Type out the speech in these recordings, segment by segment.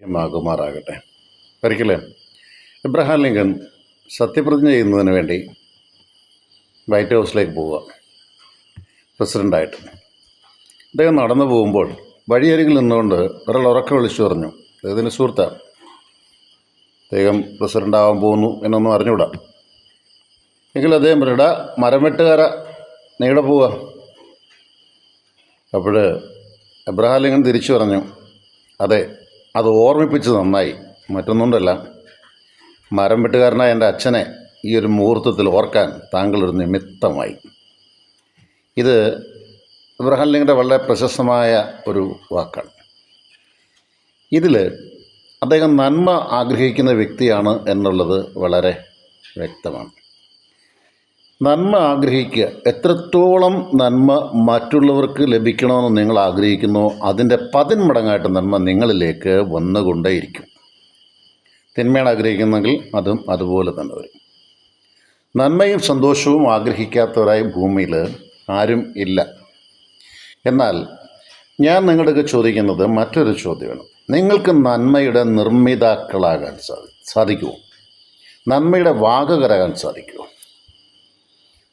ആകുമാറാകട്ടെ. ഒരിക്കലും Abraham Lincoln സത്യപ്രതിജ്ഞ ചെയ്യുന്നതിന് വേണ്ടി വൈറ്റ് ഹൗസിലേക്ക് പോവുക പ്രസിഡൻ്റായിട്ട്. അദ്ദേഹം നടന്നു പോകുമ്പോൾ വഴിയരികിൽ നിന്നുകൊണ്ട് ഒരാൾ ഉറക്കെ വിളിച്ചു പറഞ്ഞു, അദ്ദേഹത്തിൻ്റെ സുഹൃത്താണ്, അദ്ദേഹം പ്രസിഡൻ്റാവാൻ പോകുന്നു എന്നൊന്നും അറിഞ്ഞുകൂടാ. എങ്കിലും അദ്ദേഹം പറഞ്ഞു, മരം വെട്ടുകാരാ, നീടെ പോവുക. അപ്പോൾ എബ്രഹാം ലിങ്കൺ തിരിച്ചു പറഞ്ഞു, അതെ, അത് ഓർമ്മിപ്പിച്ചത് നന്നായി, മറ്റൊന്നുകൊണ്ടല്ല. മരം വെട്ടുകാരനായ എൻ്റെ അച്ഛനെ ഈ ഒരു മുഹൂർത്തത്തിൽ ഓർക്കാൻ താങ്കളൊരു നിമിത്തമായി. ഇത് എബ്രഹാം ലിങ്കൻ്റെ വളരെ പ്രശസ്തമായ ഒരു വാക്കാണ്. ഇതിൽ അദ്ദേഹം നന്മ ആഗ്രഹിക്കുന്ന വ്യക്തിയാണ് എന്നുള്ളത് വളരെ വ്യക്തമാണ്. നന്മ ആഗ്രഹിക്കുക, എത്രത്തോളം നന്മ മറ്റുള്ളവർക്ക് ലഭിക്കണമെന്ന് നിങ്ങൾ ആഗ്രഹിക്കുന്നോ അതിൻ്റെ 10 മടങ്ങായിട്ട് നന്മ നിങ്ങളിലേക്ക് വന്നുകൊണ്ടേയിരിക്കും. തിന്മയാണ് ആഗ്രഹിക്കുന്നെങ്കിൽ അതും അതുപോലെ തന്നെ വരും. നന്മയും സന്തോഷവും ആഗ്രഹിക്കാത്തവരായി ഭൂമിയിൽ ആരും ഇല്ല. എന്നാൽ ഞാൻ നിങ്ങളുടെ ചോദിക്കുന്നത് മറ്റൊരു ചോദ്യമാണ്. നിങ്ങൾക്ക് നന്മയുടെ നിർമ്മിതാക്കളാകാൻ സാധിക്കുമോ? നന്മയുടെ വാഹകരാകാൻ സാധിക്കുമോ?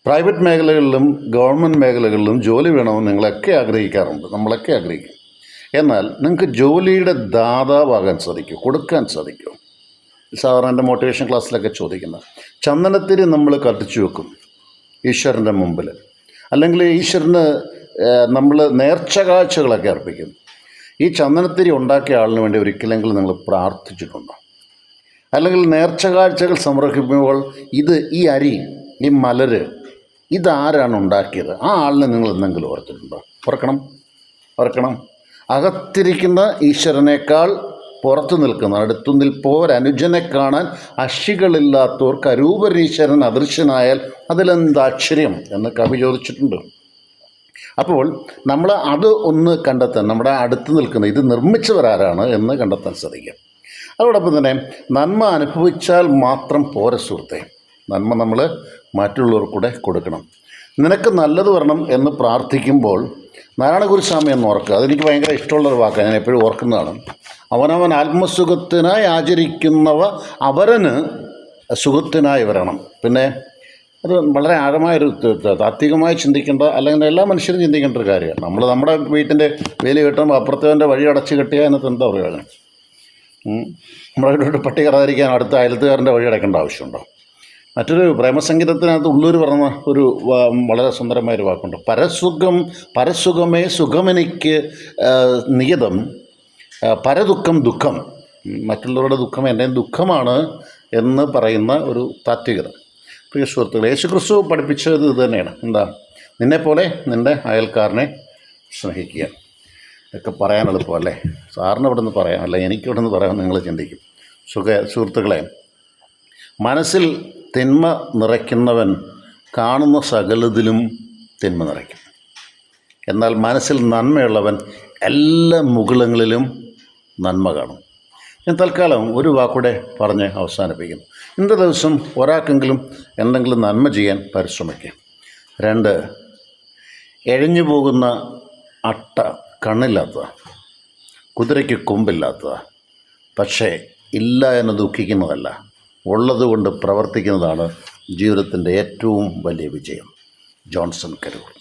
പ്രൈവറ്റ് മേഖലകളിലും ഗവൺമെൻറ് മേഖലകളിലും ജോലി വേണമെന്ന് നിങ്ങളൊക്കെ ആഗ്രഹിക്കാറുണ്ട്, നമ്മളൊക്കെ ആഗ്രഹിക്കും. എന്നാൽ നിങ്ങൾക്ക് ജോലിയുടെ ദാതാവാകാൻ സാധിക്കുമോ? കൊടുക്കാൻ സാധിക്കുമോ? സാധാരണ എൻ്റെ മോട്ടിവേഷൻ ക്ലാസ്സിലൊക്കെ ചോദിക്കുന്ന ചന്ദനത്തിരി നമ്മൾ കത്തിച്ചു വെക്കും ഈശ്വരൻ്റെ മുമ്പിൽ, അല്ലെങ്കിൽ ഈശ്വരന് നമ്മൾ നേർച്ച കാഴ്ചകളൊക്കെ അർപ്പിക്കും. ഈ ചന്ദനത്തിരി ഉണ്ടാക്കിയ ആളിന് വേണ്ടി ഒരിക്കലെങ്കിലും നിങ്ങൾ പ്രാർത്ഥിച്ചിട്ടുണ്ടോ? അല്ലെങ്കിൽ നേർച്ച കാഴ്ചകൾ സമർപ്പിക്കുമ്പോൾ ഈ അരി, ഈ മലര്, ഇതാരാണ് ഉണ്ടാക്കിയത്? ആ ആളിനെ നിങ്ങൾ എന്തെങ്കിലും ഓർത്തിട്ടുണ്ടോ? ഓർക്കണം. അകത്തിരിക്കുന്ന ഈശ്വരനേക്കാൾ പുറത്തു നിൽക്കുന്ന അടുത്തു നിൽപ്പോരനുജനെ കാണാൻ അക്ഷികളില്ലാത്തവർക്ക് അരൂപരീശ്വരൻ അദൃശ്യനായാൽ അതിലെന്താശ്ചര്യം എന്ന് കവി ചോദിച്ചിട്ടുണ്ട്. അപ്പോൾ നമ്മൾ അത് ഒന്ന് കണ്ടെത്താൻ, നമ്മുടെ അടുത്ത് നിൽക്കുന്ന ഇത് നിർമ്മിച്ചവരാരാണ് എന്ന് കണ്ടെത്താൻ സാധിക്കും. അതോടൊപ്പം തന്നെ നന്മ അനുഭവിച്ചാൽ മാത്രം പോര സുഹൃത്തെ, നന്മ നമ്മൾ മറ്റുള്ളവർക്കൂടെ കൊടുക്കണം. നിനക്ക് നല്ലത് വരണം എന്ന് പ്രാർത്ഥിക്കുമ്പോൾ നാരായണഗുരുസ്വാമി എന്ന് ഓർക്കുക. അതെനിക്ക് ഭയങ്കര ഇഷ്ടമുള്ളൊരു വാക്കാണ്, ഞാൻ എപ്പോഴും ഓർക്കുന്നതാണ്. അവനവൻ ആത്മസുഖത്തിനായി ആചരിക്കുന്നവ അവരന് സുഖത്തിനായി വരണം. പിന്നെ അത് വളരെ ആഴമായൊരു താത്വികമായി ചിന്തിക്കേണ്ട, അല്ലെങ്കിൽ എല്ലാ മനുഷ്യരും ചിന്തിക്കേണ്ട ഒരു കാര്യമാണ്. നമ്മൾ നമ്മുടെ വീട്ടിൻ്റെ വേലി കെട്ടുമ്പോൾ അപ്പുറത്തവൻ്റെ വഴി അടച്ച് കെട്ടിയാൽ അതിനകത്ത് എന്താ പറയുക? നമ്മുടെ വീട്ടിലോട്ട് പട്ടി കയറാതിരിക്കാൻ അടുത്ത അയലത്തുകാരൻ്റെ വഴി അടയ്ക്കേണ്ട ആവശ്യമുണ്ടോ? മറ്റൊരു പ്രേമസംഗീതത്തിനകത്ത് ഉള്ളൂർ പറഞ്ഞ ഒരു വളരെ സുന്ദരമായൊരു വാക്കുണ്ട്, പരസുഖമേ സുഖമെനിക്ക് നിയതം, പരദുഃഖം ദുഃഖം. മറ്റുള്ളവരുടെ ദുഃഖം എൻ്റെ ദുഃഖമാണ് എന്ന് പറയുന്ന ഒരു താത്വികത. പ്രിയ സുഹൃത്തുക്കളെ, യേശുക്രിസ്തു പഠിപ്പിച്ചത് ഇത് തന്നെയാണ്. എന്താ? നിന്നെപ്പോലെ നിൻ്റെ അയൽക്കാരനെ സ്നേഹിക്കുക. ഇതൊക്കെ പറയാൻ എളുപ്പമല്ലേ? സാറിന് ഇവിടെ നിന്ന് പറയാം, അല്ല എനിക്കിവിടെ നിന്ന് പറയാൻ നിങ്ങൾ ചിന്തിക്കും. സുഹൃത്തുക്കളെ, മനസ്സിൽ തിന്മ നിറയ്ക്കുന്നവൻ കാണുന്ന സകലതിലും തിന്മ നിറയ്ക്കും. എന്നാൽ മനസ്സിൽ നന്മയുള്ളവൻ എല്ലാ മുകുളങ്ങളിലും നന്മ കാണും. ഞാൻ തൽക്കാലം ഒരു വാക്കൂടെ പറഞ്ഞ് അവസാനിപ്പിക്കുന്നു. ഇന്നത്തെ ദിവസം ഒരാൾക്കെങ്കിലും എന്തെങ്കിലും നന്മ ചെയ്യാൻ പരിശ്രമിക്കുക. 2, എഴഞ്ഞു പോകുന്ന അട്ട കണ്ണില്ലാത്തതാ, കുതിരയ്ക്ക് കൊമ്പില്ലാത്തതാ. പക്ഷേ ഇല്ല എന്ന് ദുഃഖിക്കുന്നതല്ല, ഉള്ളതുകൊണ്ട് പ്രവർത്തിക്കുന്നതാണ് ജീവിതത്തിൻ്റെ ഏറ്റവും വലിയ വിജയം. ജോൺസൺ കരൂർ.